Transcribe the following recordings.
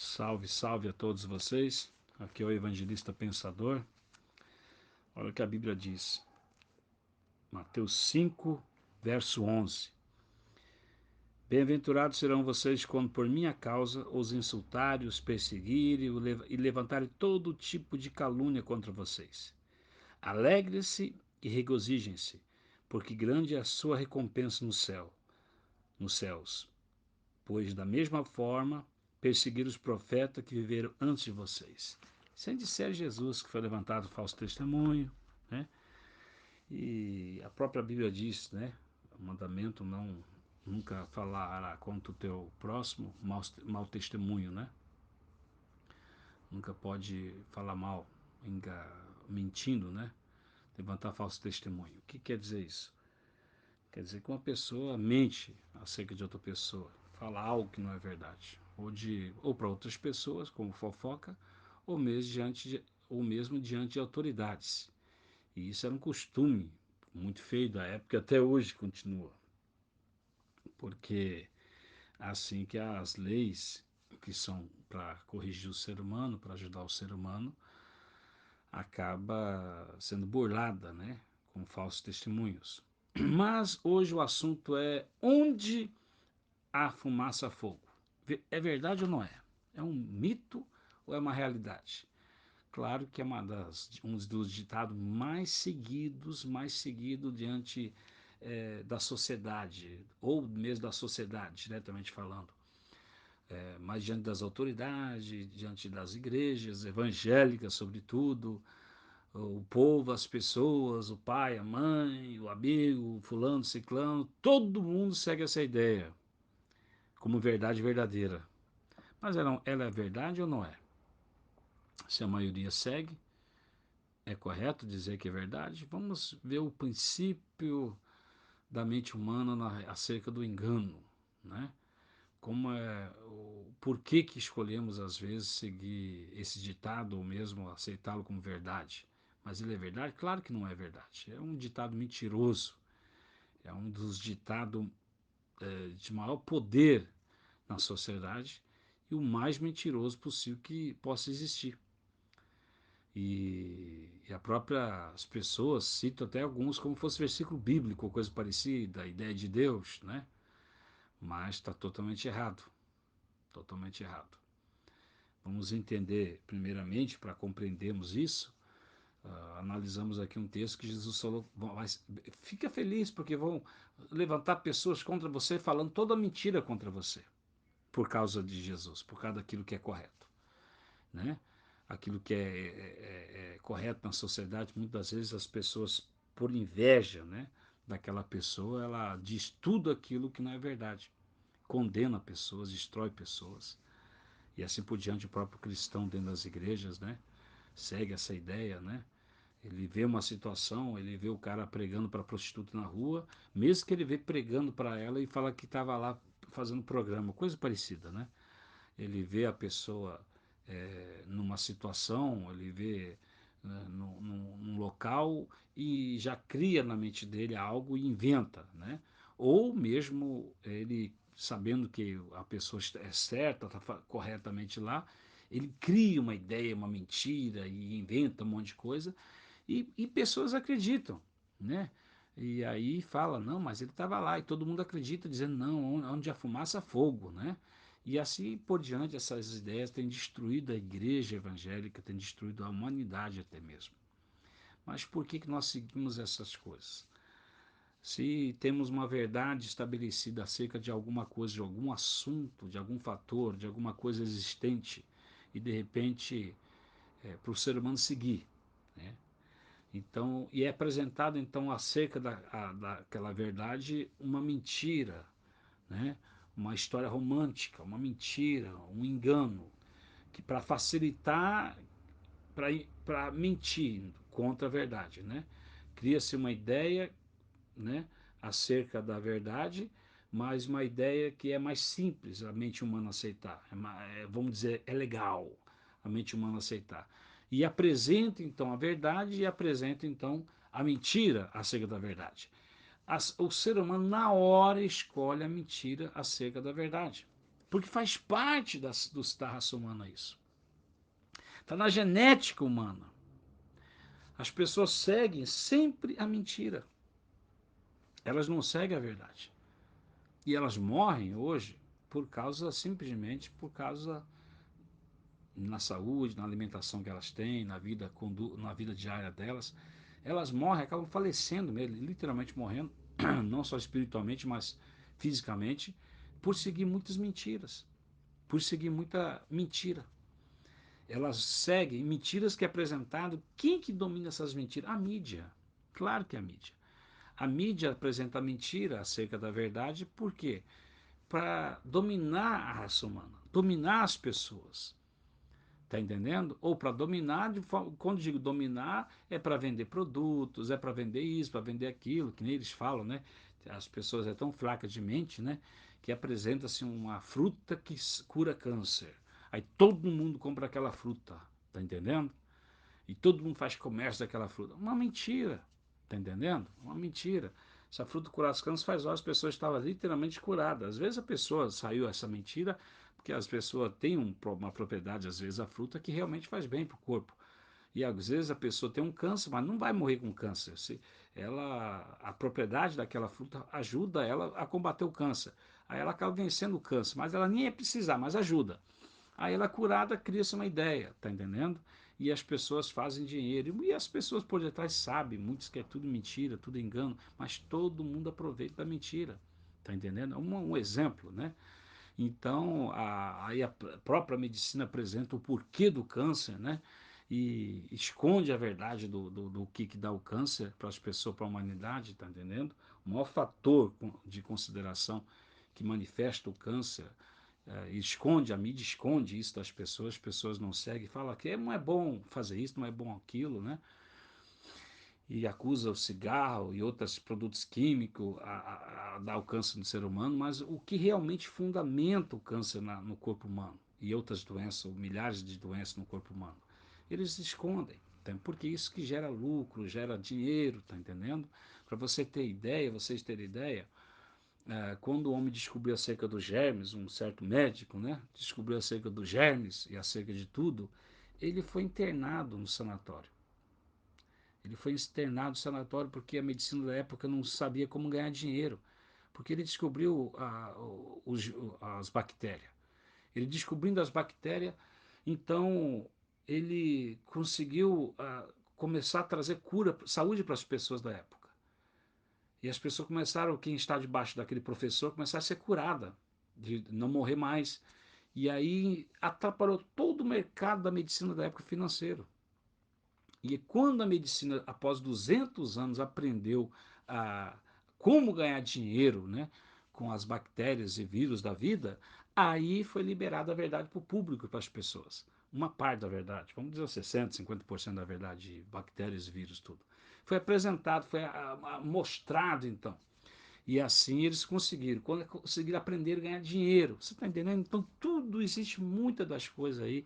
Salve, salve a todos vocês. Aqui é o Evangelista Pensador. Olha o que a Bíblia diz. Mateus 5, verso 11. Bem-aventurados serão vocês quando por minha causa os insultarem, os perseguirem e levantarem todo tipo de calúnia contra vocês. Alegrem-se e regozijem-se, porque grande é a sua recompensa nos céus. Pois da mesma forma perseguiram os profetas que viveram antes de vocês. Sem disser Jesus que foi levantado falso testemunho, né? E a própria Bíblia diz, né? O mandamento não nunca falará contra o teu próximo mau testemunho, né? Nunca pode falar mal, mentindo, né? Levantar falso testemunho. O que quer dizer isso? Quer dizer que uma pessoa mente acerca de outra pessoa, fala algo que não é verdade, ou para outras pessoas, como fofoca, ou mesmo diante de autoridades. E isso era um costume muito feio da época, até hoje continua, porque assim que as leis que são para corrigir o ser humano, para ajudar o ser humano, acaba sendo burlada, né, com falsos testemunhos. Mas hoje o assunto é onde há fumaça, há fogo. É verdade ou não é? É um mito ou é uma realidade? Claro que é um dos ditados mais seguido diante da sociedade, ou mesmo da sociedade, diretamente falando. Mas diante das autoridades, diante das igrejas evangélicas, sobretudo, o povo, as pessoas, o pai, a mãe, o amigo, o fulano, o ciclano, todo mundo segue essa ideia como verdade verdadeira. Mas ela é verdade ou não é? Se a maioria segue, é correto dizer que é verdade? Vamos ver o princípio da mente humana acerca do engano, né? Como é o porquê que escolhemos às vezes seguir esse ditado ou mesmo aceitá-lo como verdade. Mas ele é verdade? Claro que não é verdade. É um ditado mentiroso. É um dos ditados de maior poder na sociedade e o mais mentiroso possível que possa existir. E as pessoas citam até alguns como fosse versículo bíblico ou coisa parecida, a ideia de Deus, né? Mas está totalmente errado. Totalmente errado. Vamos entender, primeiramente, para compreendermos isso, analisamos aqui um texto que Jesus falou, mas fica feliz porque vão levantar pessoas contra você falando toda mentira contra você, por causa de Jesus, por causa daquilo que é correto, né? Aquilo que é correto na sociedade, muitas vezes as pessoas, por inveja, né, daquela pessoa, ela diz tudo aquilo que não é verdade, condena pessoas, destrói pessoas, e assim por diante. O próprio cristão dentro das igrejas, né, segue essa ideia, né? Ele vê uma situação, ele vê o cara pregando para prostituta na rua, mesmo que ele vê pregando para ela e fala que estava lá fazendo programa, coisa parecida, né? Ele vê a pessoa numa situação, ele vê num local e já cria na mente dele algo e inventa, né? Ou mesmo ele, sabendo que a pessoa é certa, está corretamente lá, ele cria uma ideia, uma mentira e inventa um monte de coisa e pessoas acreditam, né? E aí fala, não, mas ele estava lá, e todo mundo acredita, dizendo, não, onde há fumaça, há fogo, né? E assim por diante, essas ideias têm destruído a igreja evangélica, têm destruído a humanidade até mesmo. Mas por que nós seguimos essas coisas? Se temos uma verdade estabelecida acerca de alguma coisa, de algum assunto, de algum fator, de alguma coisa existente, e de repente para o ser humano seguir, né? Então, e é apresentado então acerca daquela verdade uma mentira, né? Uma história romântica, uma mentira, um engano, que para facilitar, para mentir contra a verdade, né? Cria-se uma ideia, né, acerca da verdade, mas uma ideia que é mais simples a mente humana aceitar. Vamos dizer, é legal a mente humana aceitar. E apresenta então a verdade e apresenta então a mentira acerca da verdade. O ser humano na hora escolhe a mentira acerca da verdade. Porque faz parte da raça humana isso. Está na genética humana. As pessoas seguem sempre a mentira. Elas não seguem a verdade. E elas morrem hoje simplesmente por causa na saúde, na alimentação que elas têm, na vida diária delas. Elas morrem, acabam falecendo mesmo, literalmente morrendo, não só espiritualmente, mas fisicamente, por seguir muitas mentiras, por seguir muita mentira. Elas seguem mentiras que é apresentado. Quem que domina essas mentiras? A mídia. Claro que é a mídia. A mídia apresenta a mentira acerca da verdade, por quê? Para dominar a raça humana, dominar as pessoas. Tá entendendo? Ou para dominar, quando digo dominar, é para vender produtos, é para vender isso, para vender aquilo, que nem eles falam, né? As pessoas é tão fracas de mente, né? Que apresenta-se uma fruta que cura câncer. Aí todo mundo compra aquela fruta, tá entendendo? E todo mundo faz comércio daquela fruta. Uma mentira, tá entendendo? Uma mentira. Essa fruta curasse câncer faz horas as pessoas estavam literalmente curadas. Às vezes a pessoa saiu essa mentira porque as pessoas têm uma propriedade, às vezes a fruta, que realmente faz bem para o corpo. E às vezes a pessoa tem um câncer, mas não vai morrer com câncer. A propriedade daquela fruta ajuda ela a combater o câncer. Aí ela acaba vencendo o câncer, mas ela nem ia precisar, mas ajuda. Aí ela curada cria-se uma ideia, tá entendendo? E as pessoas fazem dinheiro. E as pessoas por detrás sabem, muitos que é tudo mentira, tudo engano, mas todo mundo aproveita da mentira. Tá entendendo? Um exemplo, né? Então, aí a própria medicina apresenta o porquê do câncer, né? E esconde a verdade do que dá o câncer para as pessoas, para a humanidade, tá entendendo? O maior fator de consideração que manifesta o câncer, esconde, a mídia esconde isso das pessoas, as pessoas não seguem, fala que não é bom fazer isso, não é bom aquilo, né? E acusa o cigarro e outros produtos químicos a dar o câncer no ser humano, mas o que realmente fundamenta o câncer no corpo humano e outras doenças, milhares de doenças no corpo humano, eles escondem, tá? Porque isso que gera lucro, gera dinheiro, tá entendendo? Para você ter ideia, vocês terem ideia, quando o homem descobriu acerca dos germes, um certo médico, né, descobriu acerca dos germes e acerca de tudo, ele foi internado no sanatório. Ele foi internado no sanatório porque a medicina da época não sabia como ganhar dinheiro, porque ele descobriu as bactérias. Ele descobrindo as bactérias, então ele conseguiu começar a trazer cura, saúde para as pessoas da época. E as pessoas começaram, quem está debaixo daquele professor, começar a ser curada, de não morrer mais. E aí atrapalhou todo o mercado da medicina da época financeiro. E quando a medicina, após 200 anos, aprendeu a como ganhar dinheiro, né, com as bactérias e vírus da vida, aí foi liberada a verdade para o público, para as pessoas. Uma parte da verdade, vamos dizer 60%, 50% da verdade de bactérias e vírus, tudo. Foi apresentado, foi mostrado então. E assim eles conseguiram. Quando conseguiram aprender a ganhar dinheiro. Você está entendendo? Então tudo, existe muitas das coisas aí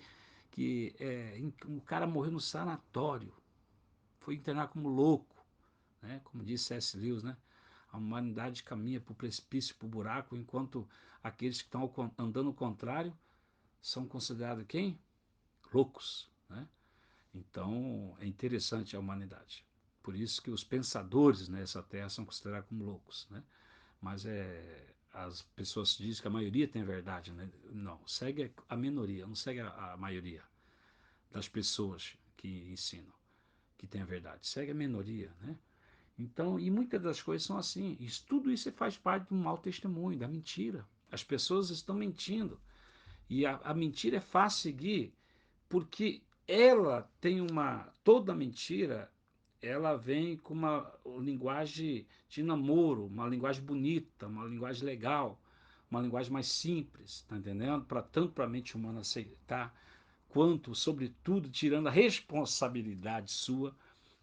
que um cara morreu no sanatório, foi internado como louco, né? Como disse C.S. Lewis, né? A humanidade caminha para o precipício, para o buraco, enquanto aqueles que estão andando ao contrário são considerados quem? Loucos, né? Então é interessante a humanidade. Por isso que os pensadores nessa terra são considerados como loucos, né? Mas as pessoas dizem que a maioria tem verdade, né? Não, segue a minoria, não segue a maioria das pessoas que ensinam que tem a verdade, segue a minoria, né? Então, e muitas das coisas são assim. Tudo isso faz parte do mau testemunho, da mentira. As pessoas estão mentindo. E a mentira é fácil seguir porque ela tem uma. Toda mentira ela vem com uma linguagem de namoro, uma linguagem bonita, uma linguagem legal, uma linguagem mais simples, tá entendendo? Para tanto para a mente humana aceitar, quanto, sobretudo, tirando a responsabilidade sua.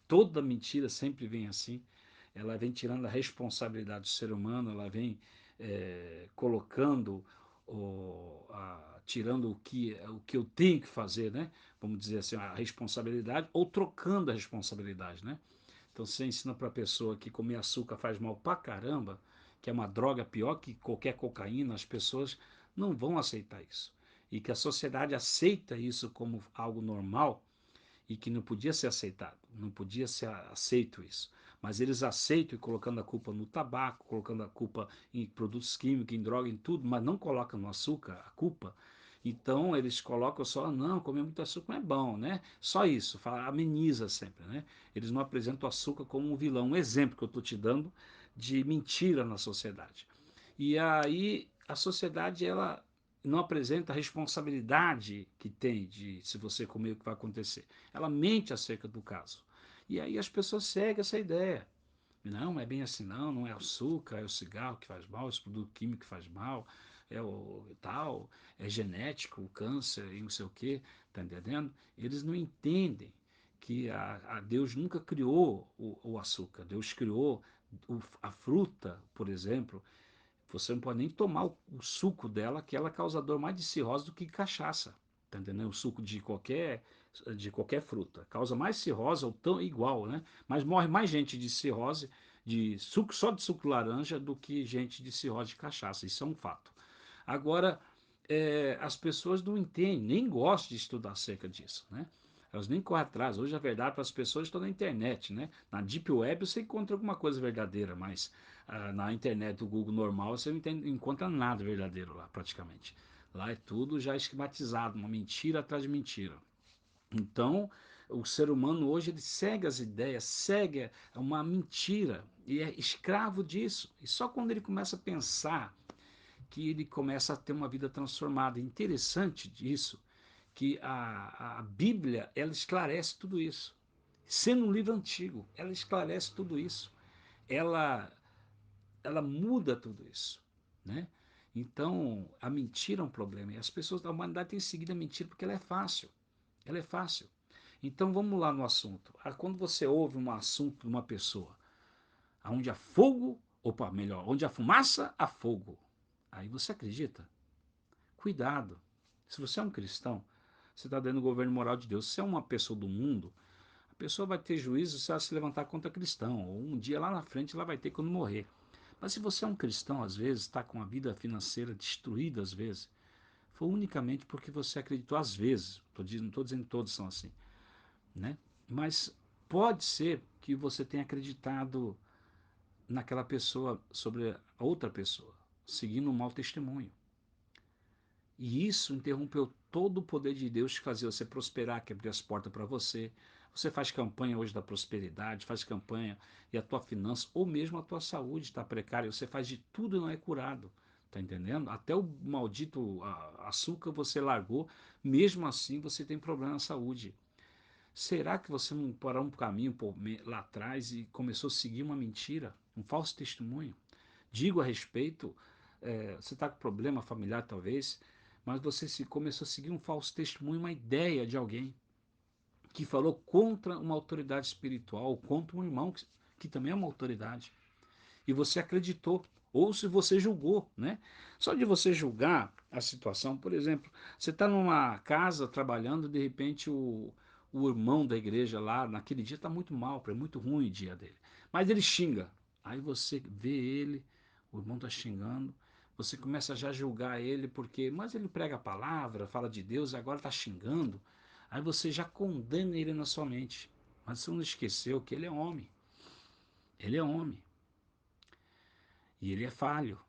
Toda mentira sempre vem assim. Ela vem tirando a responsabilidade do ser humano, ela vem colocando, tirando o que eu tenho que fazer, né? Vamos dizer assim, a responsabilidade, ou trocando a responsabilidade, né? Então você ensina para a pessoa que comer açúcar faz mal pra caramba, que é uma droga pior que qualquer cocaína, as pessoas não vão aceitar isso. E que a sociedade aceita isso como algo normal e que não podia ser aceitado, não podia ser aceito isso. Mas eles aceitam e colocando a culpa no tabaco, colocando a culpa em produtos químicos, em droga, em tudo, mas não colocam no açúcar a culpa. Então eles colocam só, não, comer muito açúcar não é bom, né? Só isso, fala, ameniza sempre, né? Eles não apresentam o açúcar como um vilão. Um exemplo que eu estou te dando de mentira na sociedade. E aí a sociedade ela não apresenta a responsabilidade que tem de se você comer o que vai acontecer. Ela mente acerca do caso. E aí as pessoas seguem essa ideia. Não, é bem assim, não, não é açúcar, é o cigarro que faz mal, esse produto químico que faz mal, é o tal, é genético, o câncer e não sei o quê, tá entendendo? Eles não entendem que a Deus nunca criou o açúcar, Deus criou a fruta, por exemplo, você não pode nem tomar o suco dela, que ela é causador mais de cirrose do que cachaça. Tá entendendo? O suco de qualquer fruta. Causa mais cirrose, ou tão igual, né? Mas morre mais gente de cirrose, de suco, só de suco laranja, do que gente de cirrose de cachaça. Isso é um fato. Agora, as pessoas não entendem, nem gostam de estudar acerca disso, né? Elas nem correm atrás. Hoje a verdade para as pessoas está na internet, né? Na Deep Web você encontra alguma coisa verdadeira, mas na internet do Google normal você não encontra nada verdadeiro lá, praticamente. Lá é tudo já esquematizado, uma mentira atrás de mentira. Então, o ser humano hoje ele segue as ideias, segue uma mentira e é escravo disso. E só quando ele começa a pensar que ele começa a ter uma vida transformada. Interessante disso, que a Bíblia ela esclarece tudo isso. Sendo um livro antigo, ela esclarece tudo isso. Ela, ela muda tudo isso, né? Então, a mentira é um problema. E as pessoas da humanidade têm seguido a mentira porque ela é fácil. Ela é fácil. Então, vamos lá no assunto. Quando você ouve um assunto de uma pessoa, onde há fogo, opa, melhor, onde há fumaça, há fogo. Aí você acredita? Cuidado. Se você é um cristão, você está dentro do governo moral de Deus. Se você é uma pessoa do mundo, a pessoa vai ter juízo se ela se levantar contra cristão. Ou um dia lá na frente ela vai ter quando morrer. Mas se você é um cristão, às vezes, está com a vida financeira destruída, às vezes, foi unicamente porque você acreditou, às vezes. Não estou dizendo que todos são assim, né? Mas pode ser que você tenha acreditado naquela pessoa sobre a outra pessoa, seguindo um mau testemunho. E isso interrompeu todo o poder de Deus que fazia você prosperar, que abria as portas para você. Você faz campanha hoje da prosperidade, faz campanha e a tua finança, ou mesmo a tua saúde está precária. Você faz de tudo e não é curado. Tá entendendo? Até o maldito açúcar você largou, mesmo assim você tem problema na saúde. Será que você não parou um caminho lá atrás e começou a seguir uma mentira, um falso testemunho? Digo a respeito, você está com problema familiar talvez, mas você começou a seguir um falso testemunho, uma ideia de alguém que falou contra uma autoridade espiritual, contra um irmão que também é uma autoridade e você acreditou, ou se você julgou, né? Só de você julgar a situação, por exemplo, você está numa casa trabalhando, de repente o irmão da igreja lá, naquele dia está muito mal, é muito ruim o dia dele, mas ele xinga, aí você vê ele, o irmão está xingando, você começa já a julgar ele, porque, mas ele prega a palavra, fala de Deus, e agora está xingando, aí você já condena ele na sua mente, mas você não esqueceu que ele é homem, ele é homem, e ele é falho.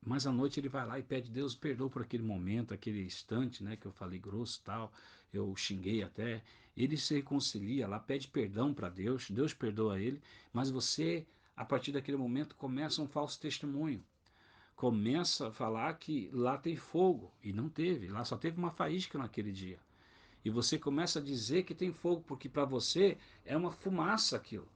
Mas à noite ele vai lá e pede Deus perdoa por aquele momento, aquele instante, né, que eu falei grosso e tal, eu xinguei até. Ele se reconcilia lá, pede perdão para Deus, Deus perdoa ele, mas você, a partir daquele momento, começa um falso testemunho. Começa a falar que lá tem fogo, e não teve, lá só teve uma faísca naquele dia. E você começa a dizer que tem fogo, porque para você é uma fumaça aquilo.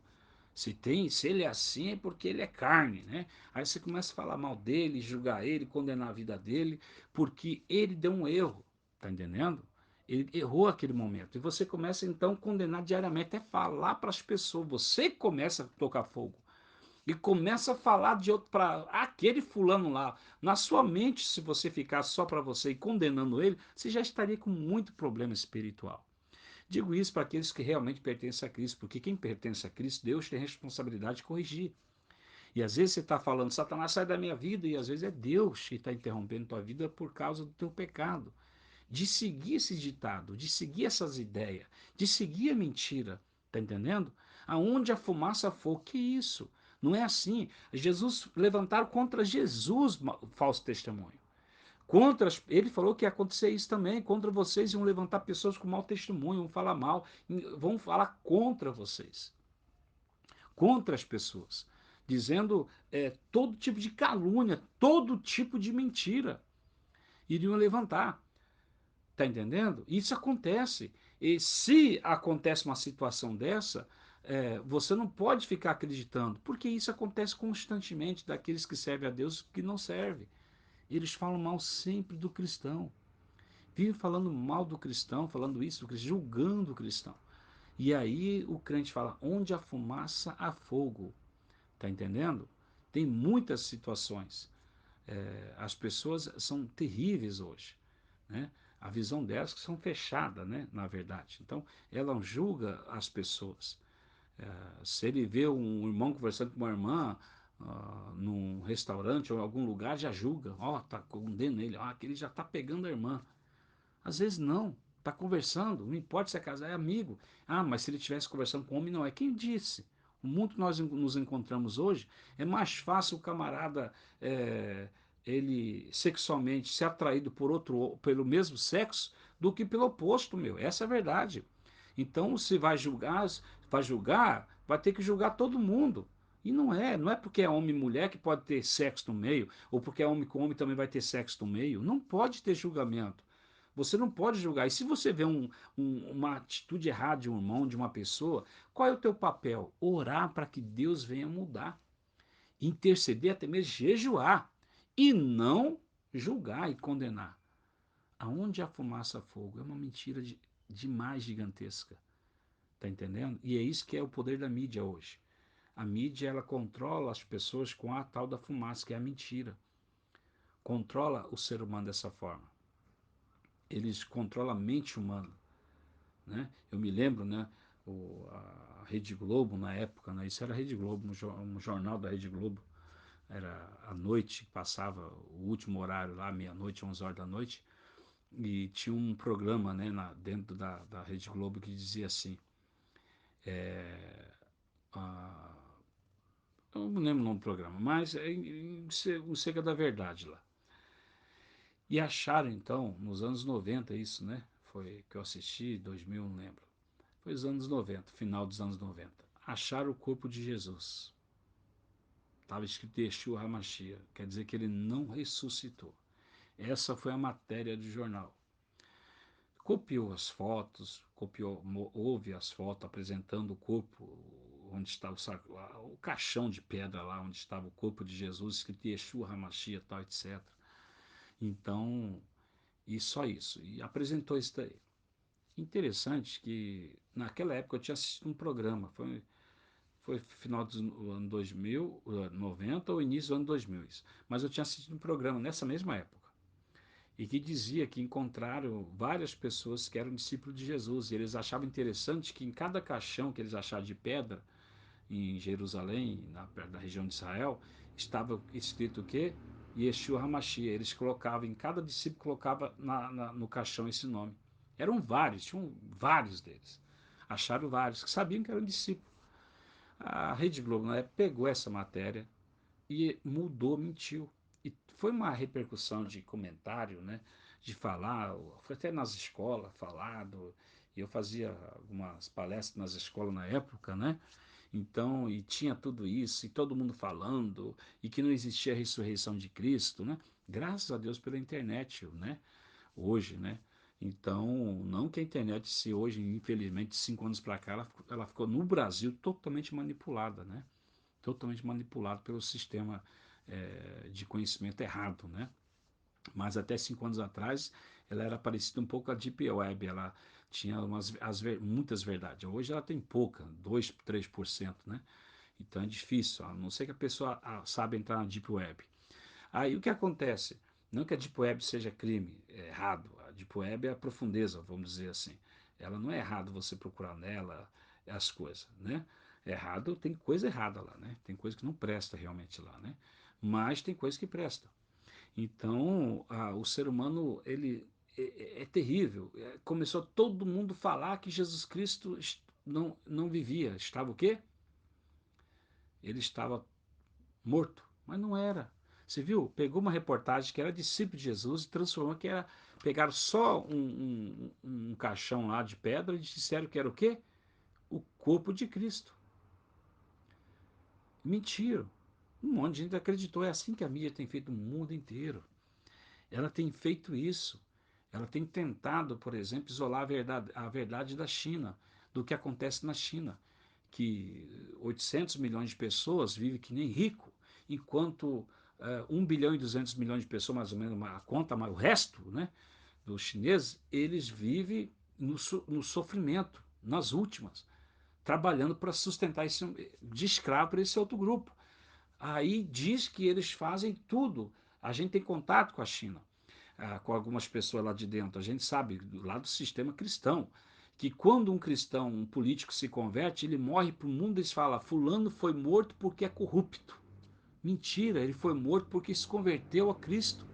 Se ele é assim é porque ele é carne, né? Aí você começa a falar mal dele, julgar ele, condenar a vida dele, porque ele deu um erro, tá entendendo? Ele errou aquele momento. E você começa então a condenar diariamente, até falar para as pessoas. Você começa a tocar fogo. E começa a falar de outro para aquele fulano lá. Na sua mente, se você ficar só para você e condenando ele, você já estaria com muito problema espiritual. Digo isso para aqueles que realmente pertencem a Cristo, porque quem pertence a Cristo, Deus tem a responsabilidade de corrigir. E às vezes você está falando, Satanás, sai da minha vida, e às vezes é Deus que está interrompendo tua vida por causa do teu pecado. De seguir esse ditado, de seguir essas ideias, de seguir a mentira, tá entendendo? Aonde a fumaça for, que isso? Não é assim. Jesus levantaram contra Jesus falso testemunho. Contra, ele falou que ia acontecer isso também. Contra vocês iam levantar pessoas com mau testemunho, vão falar mal, vão falar contra vocês, contra as pessoas, dizendo todo tipo de calúnia, todo tipo de mentira iriam levantar. Tá entendendo? Isso acontece. E se acontece uma situação dessa, você não pode ficar acreditando, porque isso acontece constantemente daqueles que servem a Deus e que não servem. Eles falam mal sempre do cristão. Vivem falando mal do cristão, falando isso do cristão, julgando o cristão. E aí o crente fala: onde há fumaça, há fogo. Tá entendendo? Tem muitas situações. As pessoas são terríveis hoje, né? A visão delas que são fechadas, né? Na verdade. Então, ela julga as pessoas. Se ele vê um irmão conversando com uma irmã num restaurante ou em algum lugar, já julga. Ó, tá condenando ele. Ó, aquele já tá pegando a irmã. Às vezes não. Está conversando, não importa se é casar, é amigo. Ah, mas se ele estivesse conversando com homem, não é. Quem disse? O mundo que nós nos encontramos hoje, é mais fácil o camarada ele sexualmente ser atraído por outro, pelo mesmo sexo, do que pelo oposto, meu. Essa é a verdade. Então, se vai julgar, vai ter que julgar todo mundo. E não é porque é homem e mulher que pode ter sexo no meio, ou porque é homem com homem também vai ter sexo no meio. Não pode ter julgamento. Você não pode julgar. E se você vê uma atitude errada de um irmão, de uma pessoa, qual é o teu papel? Orar para que Deus venha mudar. Interceder, até mesmo jejuar. E não julgar e condenar. Aonde há fumaça, fogo. É uma mentira demais gigantesca. Tá entendendo? E é isso que é o poder da mídia hoje. A mídia, ela controla as pessoas com a tal da fumaça, que é a mentira. Controla o ser humano dessa forma. Eles controlam a mente humana. Né? Eu me lembro, né, a Rede Globo na época, né, isso era a Rede Globo, um jornal da Rede Globo, era à noite, passava o último horário lá, meia-noite, 11 horas da noite, e tinha um programa, né, dentro da Rede Globo que dizia assim, a, eu não lembro o nome do programa, mas é um Cerca da Verdade lá. E acharam então, nos anos 90 isso, né, foi que eu assisti, 2000, não lembro. Foi os anos 90, final dos anos 90. Acharam o corpo de Jesus. Estava escrito Yeshua HaMashiach, quer dizer que ele não ressuscitou. Essa foi a matéria do jornal. Copiou as fotos, houve as fotos apresentando o corpo, onde estava o caixão de pedra lá, onde estava o corpo de Jesus, escrito Yeshua HaMashiach, tal, etc. Então, e só isso. E apresentou isso daí. Interessante que naquela época eu tinha assistido um programa, foi final do ano 2000, 90 ou início do ano 2000. Mas eu tinha assistido um programa nessa mesma época. E que dizia que encontraram várias pessoas que eram discípulos de Jesus. E eles achavam interessante que em cada caixão que eles acharam de pedra, em Jerusalém, na região de Israel, estava escrito o quê? Yeshua HaMashiach. Eles colocavam, em cada discípulo colocava no caixão esse nome. Eram vários, tinham vários deles. Acharam vários, que sabiam que eram discípulos. A Rede Globo, na época, pegou essa matéria e mudou, mentiu. E foi uma repercussão de comentário, né? De falar, foi até nas escolas falado, e eu fazia algumas palestras nas escolas na época, né? Então, e tinha tudo isso, e todo mundo falando, e que não existia a ressurreição de Cristo, né? Graças a Deus pela internet, né? Hoje, né? Então, não que a internet, se hoje, infelizmente, 5 anos para cá, ela ficou no Brasil totalmente manipulada, né? Totalmente manipulado pelo sistema de conhecimento errado, né? Mas até 5 anos atrás, ela era parecida um pouco com a Deep Web, ela tinha muitas verdades. Hoje ela tem pouca, 2, 3%, né? Então é difícil, a não ser que a pessoa saiba entrar na Deep Web. Aí o que acontece? Não que a Deep Web seja crime, é errado. A Deep Web é a profundeza, vamos dizer assim. Ela não é errado você procurar nela as coisas, né? Errado, tem coisa errada lá, né? Tem coisa que não presta realmente lá, né? Mas tem coisa que presta. Então, o ser humano, ele é terrível. Começou todo mundo falar que Jesus Cristo não vivia. Estava o quê? Ele estava morto, mas não era. Você viu? Pegou uma reportagem que era discípulo de Jesus e transformou que era. Pegaram só um caixão lá de pedra e disseram que era o quê? O corpo de Cristo. Mentira. Um monte de gente acreditou. É assim que a mídia tem feito no mundo inteiro. Ela tem feito isso. Ela tem tentado, por exemplo, isolar a verdade da China, do que acontece na China, que 800 milhões de pessoas vivem que nem rico, enquanto 1 bilhão e 200 milhões de pessoas, mais ou menos, a conta, mas o resto, né, dos chineses, eles vivem no sofrimento, nas últimas, trabalhando para sustentar esse, de escravo para esse outro grupo. Aí diz que eles fazem tudo. A gente tem contato com a China, com algumas pessoas lá de dentro. A gente sabe, lá do sistema cristão, que quando um cristão, um político se converte, ele morre para o mundo e eles falam: Fulano foi morto porque é corrupto. Mentira, ele foi morto porque se converteu a Cristo.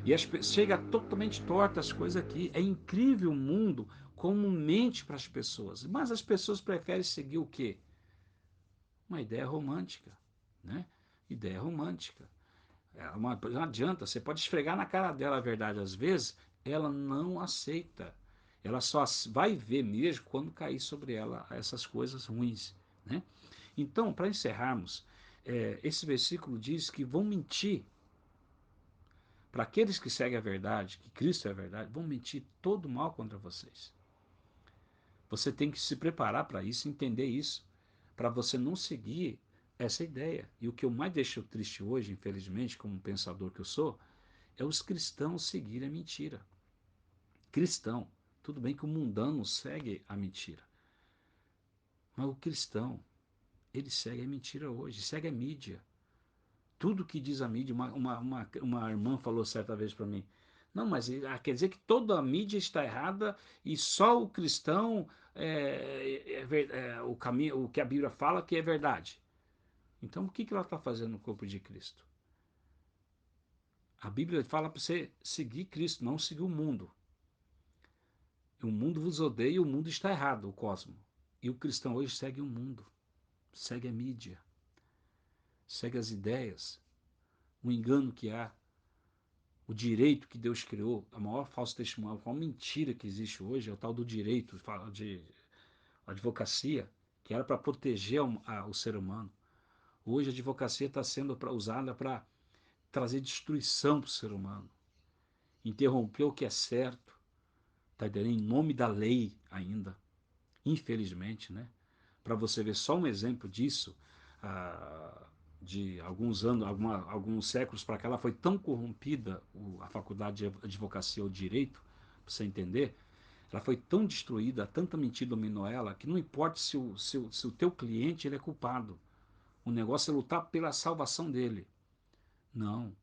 E chega totalmente torta as coisas aqui. É incrível o mundo como mente para as pessoas. Mas as pessoas preferem seguir o quê? Uma ideia romântica, né? Ideia romântica. Não adianta, você pode esfregar na cara dela a verdade às vezes, ela não aceita. Ela só vai ver mesmo quando cair sobre ela essas coisas ruins, né? Então, para encerrarmos, esse versículo diz que vão mentir para aqueles que seguem a verdade, que Cristo é a verdade, vão mentir todo mal contra vocês. Você tem que se preparar para isso, entender isso, para você não seguir essa ideia. E o que eu mais deixo triste hoje, infelizmente, como um pensador que eu sou, é os cristãos seguirem a mentira. Cristão. Tudo bem que o mundano segue a mentira, mas o cristão, ele segue a mentira hoje, segue a mídia. Tudo que diz a mídia, uma irmã falou certa vez para mim, não, mas quer dizer que toda a mídia está errada e só o cristão o caminho, o que a Bíblia fala que é verdade. Então o que ela está fazendo no corpo de Cristo? A Bíblia fala para você seguir Cristo, não seguir o mundo. O mundo vos odeia e o mundo está errado, o cosmo. E o cristão hoje segue o mundo, segue a mídia, segue as ideias, o engano que há, o direito que Deus criou, a maior falsa testemunha, a maior mentira que existe hoje é o tal do direito, de advocacia, que era para proteger o ser humano. Hoje a advocacia está sendo usada para trazer destruição para o ser humano, interromper o que é certo, tá entendendo? Em nome da lei ainda, infelizmente, né? Para você ver só um exemplo disso, ah, de alguns anos, alguns séculos para cá, ela foi tão corrompida, a faculdade de advocacia ou direito, para você entender, ela foi tão destruída, tanta mentira dominou ela, que não importa se o teu cliente ele é culpado. O negócio é lutar pela salvação dele. Não.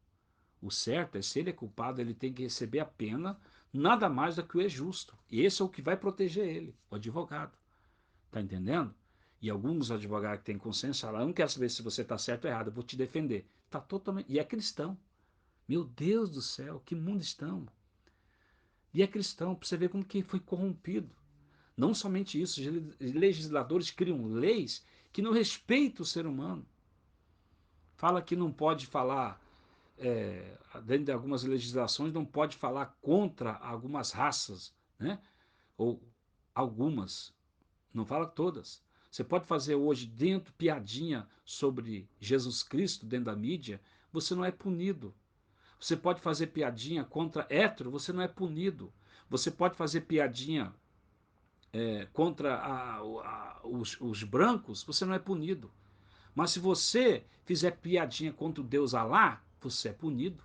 O certo é, se ele é culpado, ele tem que receber a pena, nada mais do que o é justo. E esse é o que vai proteger ele, o advogado. Tá entendendo? E alguns advogados que têm consciência falam, eu não quero saber se você está certo ou errado, eu vou te defender. Tá totalmente. E é cristão. Meu Deus do céu, que mundo estamos. E é cristão, para você ver como que foi corrompido. Não somente isso, os legisladores criam leis que não respeitam o ser humano. Fala que não pode falar, dentro de algumas legislações, não pode falar contra algumas raças, né? Ou algumas. Não fala todas. Você pode fazer hoje dentro piadinha sobre Jesus Cristo dentro da mídia, você não é punido. Você pode fazer piadinha contra hétero, você não é punido. Você pode fazer piadinha contra os brancos, você não é punido. Mas se você fizer piadinha contra o Deus Alá, você é punido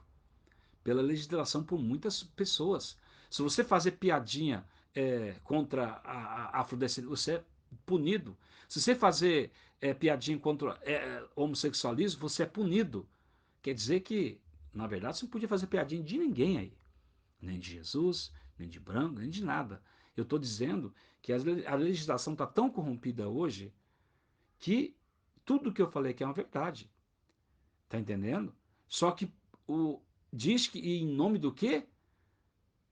pela legislação por muitas pessoas. Se você fazer piadinha contra a afrodescendência, você é punido. Se você fazer piadinha contra homossexualismo, você é punido. Quer dizer que, na verdade, você não podia fazer piadinha de ninguém aí. Nem de Jesus, nem de branco, nem de nada. Eu estou dizendo que a legislação está tão corrompida hoje que tudo que eu falei aqui é uma verdade. Tá entendendo? Só que o, diz que em nome do quê?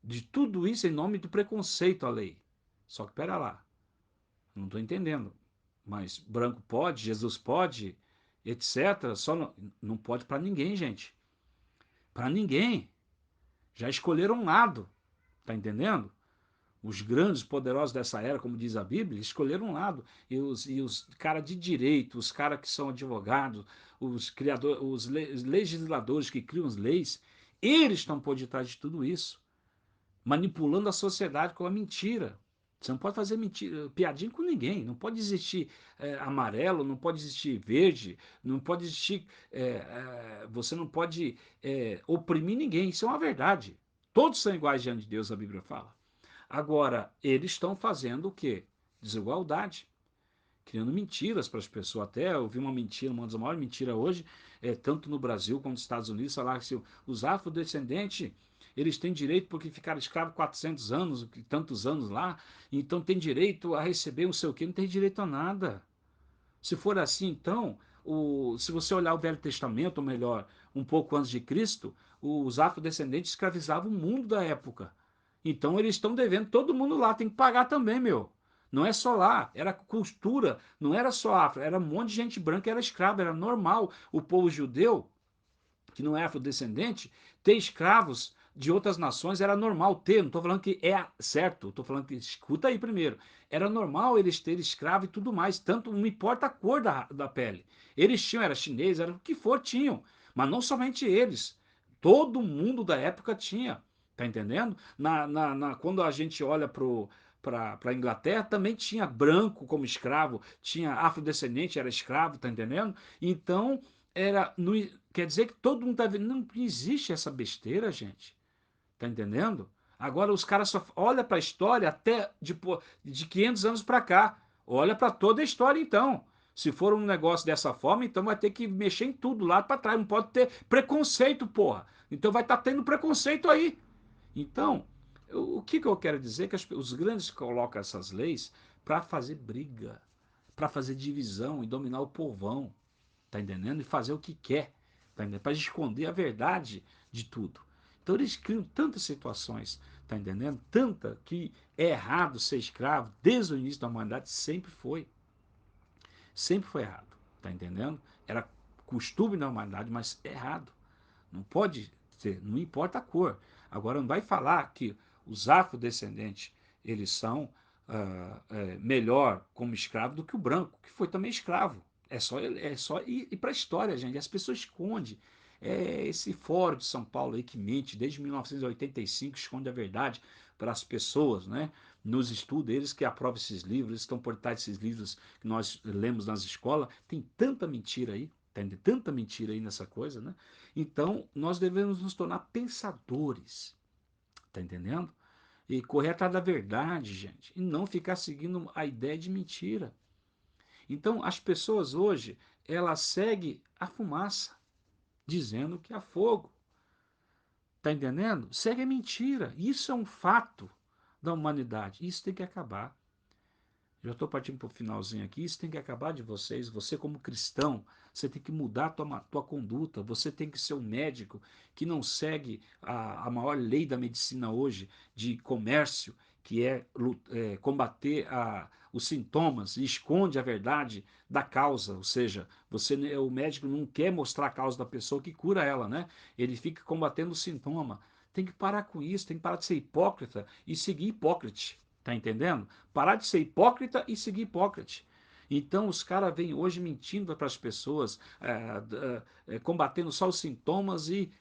De tudo isso em nome do preconceito à lei. Só que pera lá, não estou entendendo. Mas branco pode, Jesus pode, etc. Só não pode para ninguém, gente. Para ninguém. Já escolheram um lado. Tá entendendo? Os grandes poderosos dessa era, como diz a Bíblia, escolheram um lado. E os caras de direito, os caras que são advogados, os criadores, os legisladores que criam as leis, eles estão por detrás de tudo isso, manipulando a sociedade com a mentira. Você não pode fazer mentira, piadinha com ninguém. Não pode existir amarelo, não pode existir verde, não pode existir. Você não pode oprimir ninguém. Isso é uma verdade. Todos são iguais diante de Deus, a Bíblia fala. Agora, eles estão fazendo o quê? Desigualdade, criando mentiras para as pessoas. Até eu vi uma mentira, uma das maiores mentiras hoje, tanto no Brasil como nos Estados Unidos, falar que os afrodescendentes eles têm direito porque ficaram escravos 400 anos, tantos anos lá, então tem direito a receber não sei o quê, não tem direito a nada. Se for assim, então, se você olhar o Velho Testamento, ou melhor, um pouco antes de Cristo, os afrodescendentes escravizavam o mundo da época. Então eles estão devendo, todo mundo lá tem que pagar também, meu. Não é só lá, era cultura, não era só afro, era um monte de gente branca, era escrava, era normal o povo judeu que não é afrodescendente, ter escravos de outras nações era normal ter. Não estou falando que é certo, estou falando que, escuta aí primeiro, era normal eles terem escravo e tudo mais, tanto não importa a cor da pele. Eles tinham, era chinês, era o que for, tinham. Mas não somente eles. Todo mundo da época tinha. Tá entendendo? Quando a gente olha para a Inglaterra, também tinha branco como escravo, tinha afrodescendente, era escravo, tá entendendo? Então, não, quer dizer que todo mundo tá vendo. Não existe essa besteira, gente. Tá entendendo? Agora os caras só olha para a história até de 500 anos para cá. Olha para toda a história então. Se for um negócio dessa forma, então vai ter que mexer em tudo lá para trás. Não pode ter preconceito, porra. Então vai estar tendo preconceito aí. Então, o que eu quero dizer é que os grandes colocam essas leis para fazer briga, para fazer divisão e dominar o povão, tá entendendo? E fazer o que quer, tá entendendo? Para esconder a verdade de tudo. Então eles criam tantas situações, tá entendendo? Tanta que é errado ser escravo, desde o início da humanidade sempre foi. Sempre foi errado, tá entendendo? Era costume da humanidade, mas é errado. Não pode ser, não importa a cor. Agora não vai falar que os afrodescendentes eles são melhor como escravo do que o branco, que foi também escravo. É só ir para a história, gente. As pessoas escondem. É esse fórum de São Paulo aí que mente desde 1985, esconde a verdade para as pessoas, né? Nos estudos, eles que aprovam esses livros, eles estão por trás desses livros que nós lemos nas escolas. Tem tanta mentira aí, tem tanta mentira aí nessa coisa, né? Então, nós devemos nos tornar pensadores, tá entendendo? E correr atrás da verdade, gente, e não ficar seguindo a ideia de mentira. Então, as pessoas hoje, elas seguem a fumaça, dizendo que há fogo. Tá entendendo? Segue a mentira. Isso é um fato da humanidade. Isso tem que acabar. Já estou partindo para o finalzinho aqui. Isso tem que acabar de vocês. Você, como cristão, você tem que mudar a tua conduta. Você tem que ser um médico que não segue a maior lei da medicina hoje, de comércio, que é combater os sintomas e esconde a verdade da causa. Ou seja, o médico não quer mostrar a causa da pessoa que cura ela, né? Ele fica combatendo o sintoma. Tem que parar com isso, tem que parar de ser hipócrita e seguir Hipócrates. Tá entendendo? Parar de ser hipócrita e seguir Hipócrates. Então os caras vêm hoje mentindo para as pessoas, combatendo só os sintomas e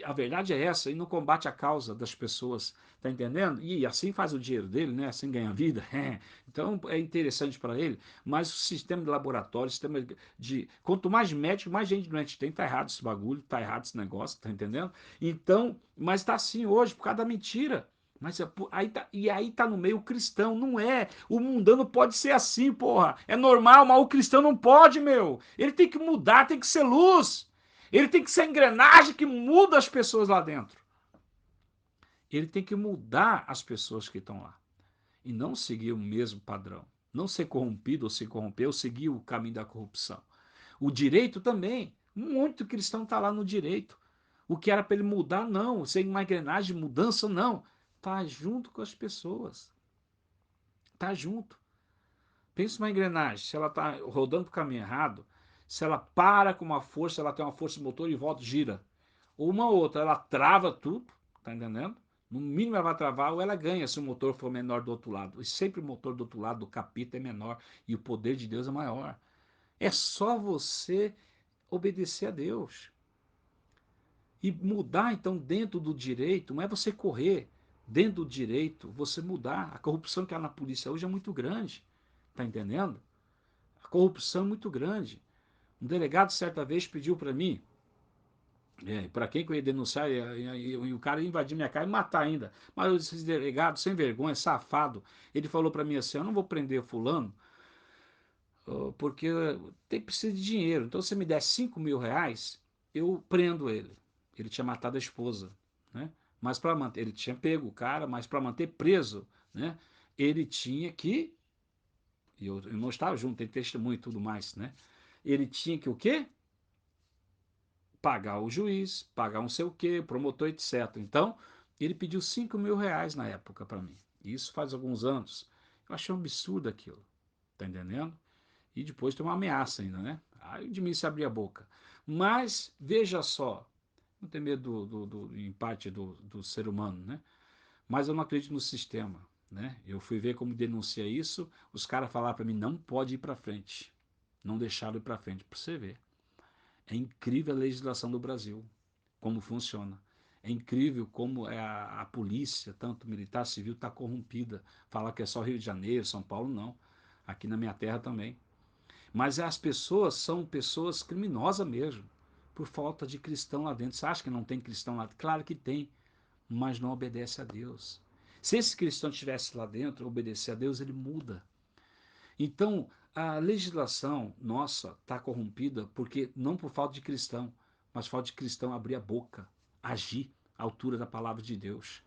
a verdade é essa, e não combate a causa das pessoas, tá entendendo? E assim faz o dinheiro dele, né? Assim ganha vida. Então é interessante para ele, mas o sistema de laboratório, o sistema de. Quanto mais médico, mais gente doente tem, tá errado esse bagulho, tá errado esse negócio, tá entendendo? Então, mas tá assim hoje por causa da mentira. Mas aí tá no meio cristão, não é. O mundano pode ser assim, porra. É normal, mas o cristão não pode, meu. Ele tem que mudar, tem que ser luz. Ele tem que ser a engrenagem que muda as pessoas lá dentro. Ele tem que mudar as pessoas que estão lá. E não seguir o mesmo padrão. não ser corrompido ou se corromper ou seguir o caminho da corrupção. O direito também, muito cristão está lá no direito. O que era para ele mudar, não. Sem uma engrenagem de mudança, não. Está junto com as pessoas. Está junto. Pensa uma engrenagem, se ela está rodando para o caminho errado, se ela para com uma força, ela tem uma força motor e volta, gira. Ou uma outra, ela trava tudo, tá entendendo? No mínimo ela vai travar ou ela ganha se o motor for menor do outro lado. E sempre o motor do outro lado, do capita, é menor e o poder de Deus é maior. É só você obedecer a Deus. E mudar, então, dentro do direito, não é você correr. Dentro do direito, você mudar. A corrupção que há na polícia hoje é muito grande. Tá entendendo? A corrupção é muito grande. Um delegado, certa vez, pediu para mim, para quem que eu ia denunciar, e o cara ia invadir minha casa e matar ainda. Mas esse delegado, sem vergonha, safado, ele falou para mim assim: eu não vou prender fulano, porque tem precisa de dinheiro. Então, se você me der R$ 5.000, eu prendo ele. Ele tinha matado a esposa, né? Mas para manter, ele tinha pego o cara, mas para manter preso, né? Ele tinha que, eu não estava junto, tem testemunho e tudo mais, né? Ele tinha que o quê? Pagar o juiz, pagar um sei o quê, promotor, etc. Então, ele pediu R$ 5.000 na época para mim. Isso faz alguns anos. Eu achei um absurdo aquilo, tá entendendo? E depois tem uma ameaça ainda, né? Aí de mim se abrir a boca. Mas, veja só, não tem medo do empate do ser humano, né? Mas eu não acredito no sistema, né? Eu fui ver como denuncia isso, os caras falaram para mim, não pode ir para frente. Não deixaram ir para frente, para você ver. É incrível a legislação do Brasil, como funciona. É incrível como a polícia, tanto militar, civil, está corrompida. Falar que é só Rio de Janeiro, São Paulo, não. Aqui na minha terra também. Mas as pessoas são pessoas criminosas mesmo, por falta de cristão lá dentro. Você acha que não tem cristão lá dentro? Claro que tem, mas não obedece a Deus. Se esse cristão estivesse lá dentro, obedecer a Deus, ele muda. Então, a legislação nossa está corrompida porque não por falta de cristão, mas falta de cristão abrir a boca, agir à altura da palavra de Deus.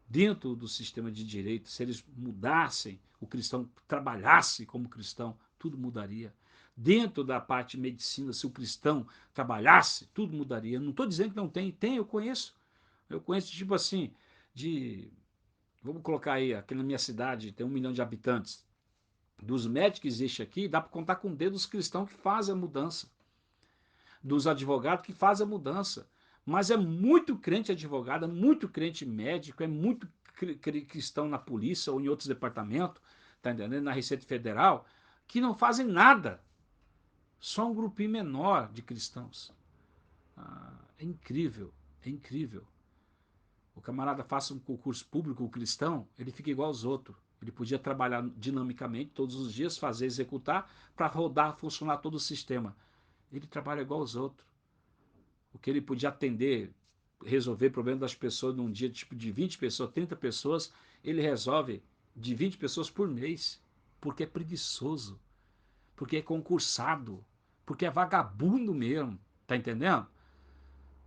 Dentro do sistema de direito, se eles mudassem, o cristão trabalhasse como cristão, tudo mudaria. Dentro da parte de medicina, se o cristão trabalhasse, tudo mudaria. Não estou dizendo que não tem, tem, eu conheço. Eu conheço, tipo assim, de. Vamos colocar aí, aqui na minha cidade tem 1 milhão de habitantes. Dos médicos que existem aqui, dá para contar com o dedo dos cristãos que fazem a mudança, dos advogados que fazem a mudança. Mas é muito crente advogado, é muito crente médico, é muito cristão na polícia ou em outros departamentos, tá entendendo? Na Receita Federal, que não fazem nada. Só um grupinho menor de cristãos. É incrível, é incrível. O camarada faça um concurso público cristão, ele fica igual aos outros. Ele podia trabalhar dinamicamente todos os dias, fazer, executar, para rodar, funcionar todo o sistema. Ele trabalha igual aos outros. O que ele podia atender, resolver problemas das pessoas num dia tipo de 20 pessoas, 30 pessoas, ele resolve de 20 pessoas por mês. Porque é preguiçoso, porque é concursado, porque é vagabundo mesmo. Tá entendendo?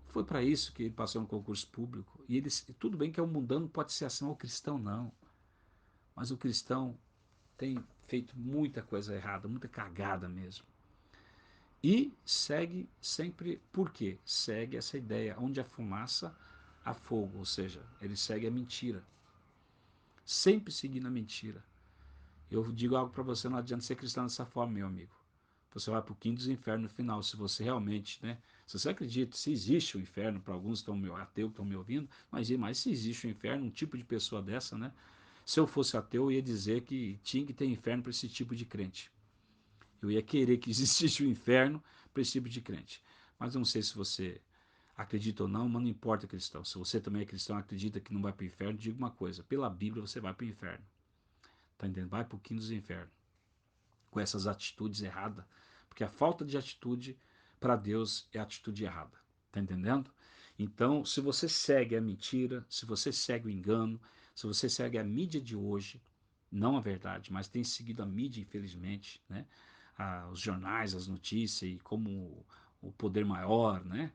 Foi para isso que ele passou no concurso público. E eles, tudo bem que é um mundano, pode ser assim, o cristão não. Mas o cristão tem feito muita coisa errada, muita cagada mesmo. E segue sempre, por quê? Segue essa ideia, onde a fumaça, há fogo, ou seja, ele segue a mentira. Sempre seguindo a mentira. Eu digo algo para você, não adianta ser cristão dessa forma, meu amigo. Você vai para o quinto dos infernos no final, se você realmente, né? Se você acredita, se existe o inferno, para alguns que estão ateus que estão me ouvindo, mas se existe o inferno, um tipo de pessoa dessa, né? Se eu fosse ateu, eu ia dizer que tinha que ter inferno para esse tipo de crente. Eu ia querer que existisse o inferno para esse tipo de crente. Mas eu não sei se você acredita ou não, mas não importa, cristão. Se você também é cristão, acredita que não vai para o inferno, diga uma coisa: pela Bíblia você vai para o inferno. Tá entendendo? Vai para o quinto dos infernos. Com essas atitudes erradas. Porque a falta de atitude para Deus é a atitude errada. Tá entendendo? Então, se você segue a mentira, se você segue o engano, se você segue a mídia de hoje, não a verdade, mas tem seguido a mídia, infelizmente, né? Os jornais, as notícias e como o poder maior, né?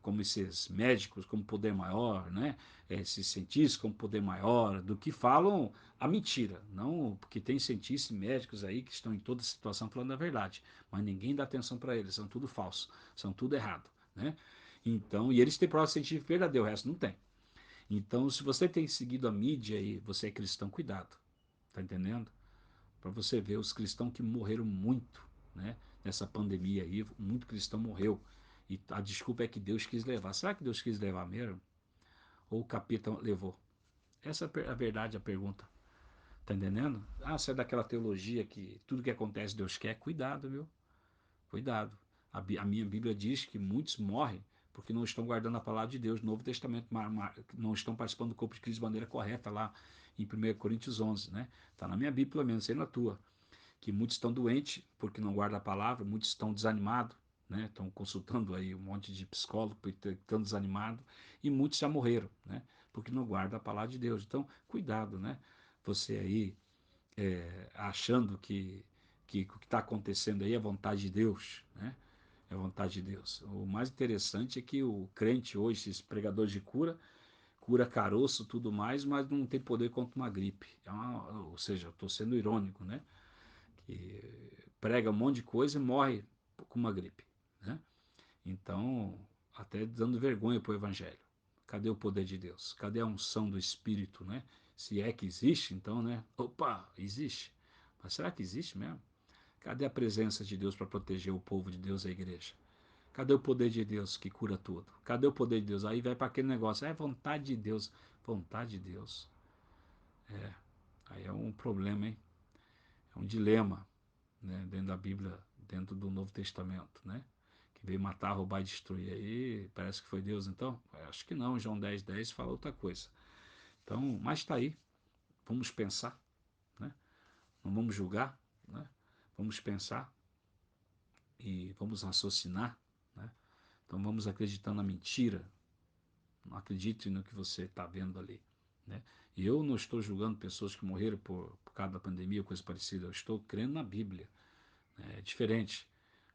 como esses médicos como poder maior, né? Esses cientistas como poder maior, do que falam a mentira. Não, porque tem cientistas e médicos aí que estão em toda situação falando a verdade, mas ninguém dá atenção para eles, são tudo falso, são tudo errado, né? Então, e eles têm prova científica verdadeira, o resto não tem. Então, se você tem seguido a mídia e você é cristão, cuidado, tá entendendo? Para você ver os cristãos que morreram muito, né? Nessa pandemia aí, muito cristão morreu. E a desculpa é que Deus quis levar. Será que Deus quis levar mesmo? Ou o capeta levou? Essa é a verdade, a pergunta. Tá entendendo? Ah, você é daquela teologia que tudo que acontece Deus quer. Cuidado, viu? Cuidado. A minha Bíblia diz que muitos morrem porque não estão guardando a palavra de Deus. No Novo Testamento, não estão participando do corpo de Cristo de maneira correta lá em 1 Coríntios 11, né? Tá na minha Bíblia, pelo menos, sei na tua. Que muitos estão doentes porque não guardam a palavra, muitos estão desanimados, né? Estão consultando aí um monte de psicólogo porque estão desanimados, e muitos já morreram, né? Porque não guardam a palavra de Deus. Então, cuidado, né? Você aí achando que o que está acontecendo aí é vontade de Deus, né? É vontade de Deus. O mais interessante é que o crente hoje, esses pregadores de cura, cura caroço, tudo mais, mas não tem poder contra uma gripe. Ou seja, estou sendo irônico, né? Que prega um monte de coisa e morre com uma gripe, né? Então, até dando vergonha para o evangelho. Cadê o poder de Deus? Cadê a unção do Espírito, né? Se é que existe, então, né? Opa, existe. Mas será que existe mesmo? Cadê a presença de Deus para proteger o povo de Deus, a igreja? Cadê o poder de Deus que cura tudo? Cadê o poder de Deus? Aí vai para aquele negócio, é vontade de Deus. Vontade de Deus. Aí é um problema, hein? É um dilema, né? Dentro da Bíblia, dentro do Novo Testamento, né? Que veio matar, roubar e destruir. Aí parece que foi Deus, então? Acho que não. João 10:10 fala outra coisa. Então, mas está aí. Vamos pensar, né? Não vamos julgar, né? Vamos pensar e vamos raciocinar, né? Então vamos acreditar na mentira. Não acredite no que você está vendo ali, né? E eu não estou julgando pessoas que morreram por causa da pandemia ou coisa parecida. Eu estou crendo na Bíblia. É diferente.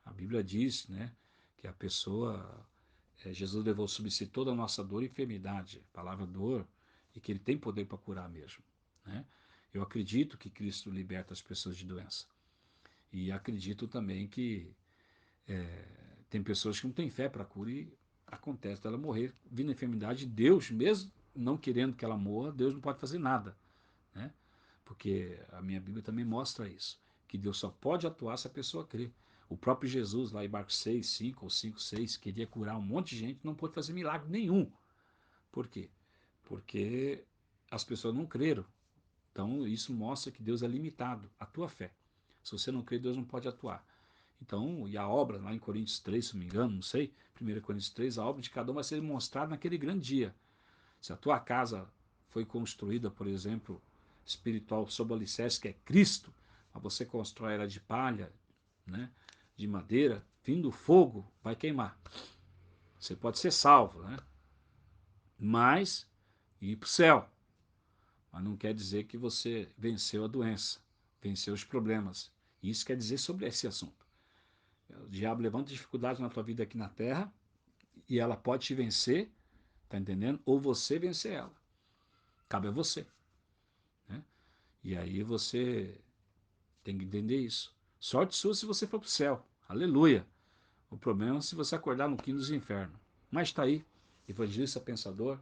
A Bíblia diz, né, que a pessoa, Jesus levou sobre si toda a nossa dor e enfermidade, a palavra dor, e que ele tem poder para curar mesmo, né? Eu acredito que Cristo liberta as pessoas de doença. E acredito também que tem pessoas que não têm fé para a cura e acontece dela morrer vindo a enfermidade. Deus, mesmo não querendo que ela morra, Deus não pode fazer nada, né? Porque a minha Bíblia também mostra isso, que Deus só pode atuar se a pessoa crer. O próprio Jesus, lá em Marcos 6, 5 ou 5, 6, queria curar um monte de gente, não pôde fazer milagre nenhum. Por quê? Porque as pessoas não creram. Então, isso mostra que Deus é limitado, a tua fé. Se você não crê, Deus não pode atuar. Então, e a obra, lá em Coríntios 3, se não me engano, não sei, 1 Coríntios 3, a obra de cada um vai ser mostrada naquele grande dia. Se a tua casa foi construída, por exemplo, espiritual sob o alicerce que é Cristo, mas você constrói ela de palha, né, de madeira, vindo fogo, vai queimar. Você pode ser salvo, né? Mas ir para o céu. Mas não quer dizer que você venceu a doença, venceu os problemas. Isso quer dizer sobre esse assunto. O diabo levanta dificuldades na tua vida aqui na terra e ela pode te vencer, tá entendendo? Ou você vencer ela. Cabe a você, né? E aí você tem que entender isso. Sorte sua se você for para o céu. Aleluia. O problema é se você acordar no quinto dos infernos. Mas está aí, evangelista pensador,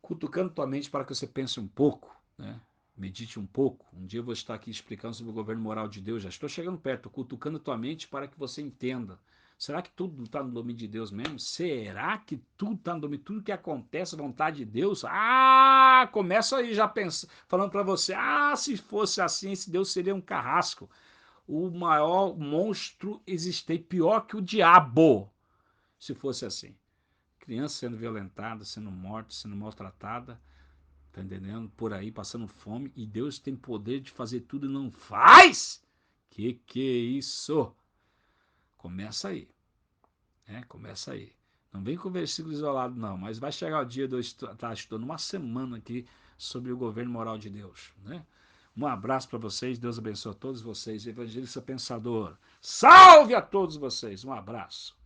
cutucando tua mente para que você pense um pouco, né? Medite um pouco. Um dia eu vou estar aqui explicando sobre o governo moral de Deus. Já estou chegando perto, cutucando tua mente para que você entenda. Será que tudo está no domínio de Deus mesmo? Será que tudo está no domínio? Tudo que acontece é vontade de Deus? Ah, começa aí já pensando, falando para você. Ah, se fosse assim, esse Deus seria um carrasco. O maior monstro existente, pior que o diabo, se fosse assim. Criança sendo violentada, sendo morta, sendo maltratada, tá entendendo? Por aí, passando fome, e Deus tem poder de fazer tudo e não faz? Que é isso? Começa aí, né? Começa aí. Não vem com versículo isolado, não, mas vai chegar o dia de eu estar estudando uma semana aqui sobre o governo moral de Deus, né? Um abraço para vocês, Deus abençoe a todos vocês, evangelista pensador. Salve a todos vocês, um abraço.